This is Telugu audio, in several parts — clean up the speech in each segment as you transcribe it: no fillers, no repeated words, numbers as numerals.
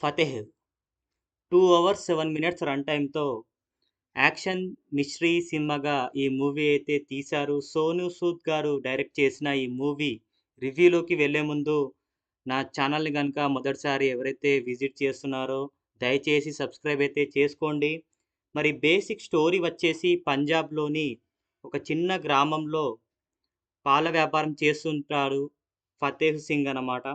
'ఫతేహ్' 2 అవర్స్ 7 మినిట్స్ రన్ టైమ్‌తో యాక్షన్ మిస్టరీ సినిమాగా ఈ మూవీ అయితే తీశారు. 'సోనూ సూద్' గారు డైరెక్ట్ చేసిన ఈ మూవీ రివ్యూలోకి వెళ్ళే ముందు నా ఛానల్‌ని గనుక మొదటిసారి ఎవరైతే విజిట్ చేస్తున్నారో దయచేసి సబ్స్క్రైబ్ అయితే చేసుకోండి. మరి బేసిక్ స్టోరీ వచ్చేసి పంజాబ్‌లోని ఒక చిన్న గ్రామంలో పాల వ్యాపారం చేస్తుంటాడు ఫతేహ్ సింగ్ అన్నమాట.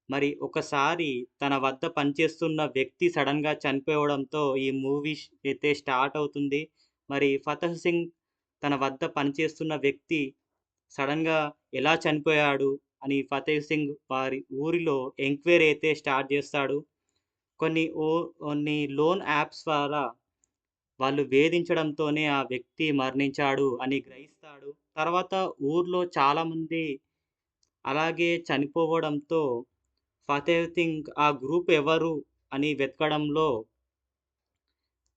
మరి ఒకసారి తన వద్ద పనిచేస్తున్న వ్యక్తి సడెన్‌గా చనిపోవడంతో ఈ మూవీ అయితే స్టార్ట్ అవుతుంది. మరి ఫతేహ్ సింగ్ తన వద్ద పనిచేస్తున్న వ్యక్తి సడెన్‌గా ఎలా చనిపోయాడు అని ఫతేహ్ సింగ్ వారి ఊరిలో ఎంక్వైరీ అయితే స్టార్ట్ చేస్తాడు. కొన్ని లోన్ యాప్స్ ద్వారా వాళ్ళు వేధించడంతోనే ఆ వ్యక్తి మరణించాడు అని గ్రహిస్తాడు. తర్వాత ఊర్లో చాలామంది అలాగే చనిపోవడంతో ఫతేహ్ సింగ్ ఆ గ్రూప్ ఎవరు అని వెతకడంలో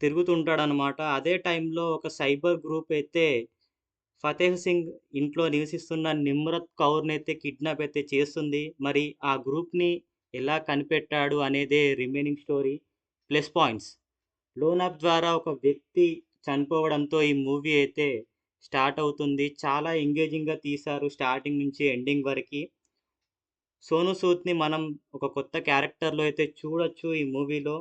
తిరుగుతుంటాడనమాట. అదే టైంలో ఒక సైబర్ గ్రూప్ అయితే ఫతేహ్ సింగ్ ఇంట్లో నివసిస్తున్న నిమ్రత్ కౌర్‌నైతే కిడ్నాప్ అయితే చేస్తుంది. మరి ఆ గ్రూప్‌ని ఎలా కనిపెట్టాడు అనేదే remaining story. Plus points loan app ద్వారా ఒక వ్యక్తి చనిపోవడంతో ఈ మూవీ అయితే స్టార్ట్ అవుతుంది. చాలా ఎంగేజింగ్‌గా తీశారు స్టార్టింగ్ నుంచి ఎండింగ్ వరకి. సోనూ సూద్‌ని మనం ఒక కొత్త క్యారెక్టర్‌లో అయితే చూడొచ్చు ఈ మూవీలో.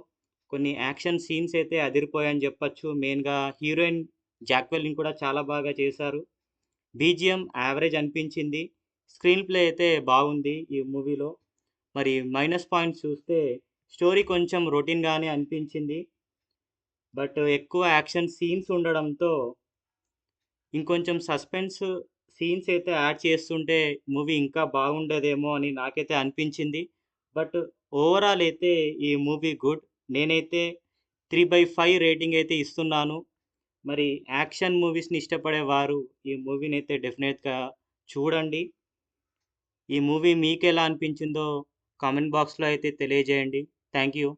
కొన్ని యాక్షన్ సీన్స్ అయితే అదిరిపోయాయని జెప్పొచ్చు. మెయిన్‌గా హీరోయిన్ జాక్వెలిన్ కూడా చాలా బాగా చేశారు. బీజీఎం యావరేజ్ అనిపించింది. స్క్రీన్ ప్లే అయితే బాగుంది ఈ మూవీలో. మరి మైనస్ పాయింట్స్ చూస్తే స్టోరీ కొంచెం రొటీన్‌గానే అనిపించింది. బట్ ఎక్కువ యాక్షన్ సీన్స్ ఉండడంతో ఇంకొంచెం సస్పెన్స్ సీన్స్ అయితే యాడ్ చేస్తుంటే మూవీ ఇంకా బాగుండేదేమో అని నాకైతే అనిపించింది. బట్ ఓవరాల్ అయితే ఈ మూవీ గుడ్. నేనైతే 3/5 రేటింగ్ అయితే ఇస్తున్నాను. మరి యాక్షన్ మూవీస్‌ని ఇష్టపడేవారు ఈ మూవీనైతే డెఫినెట్‌గా చూడండి. ఈ మూవీ మీకెలా అనిపించిందో కామెంట్ బాక్స్‌లో అయితే తెలియజేయండి. Thank you.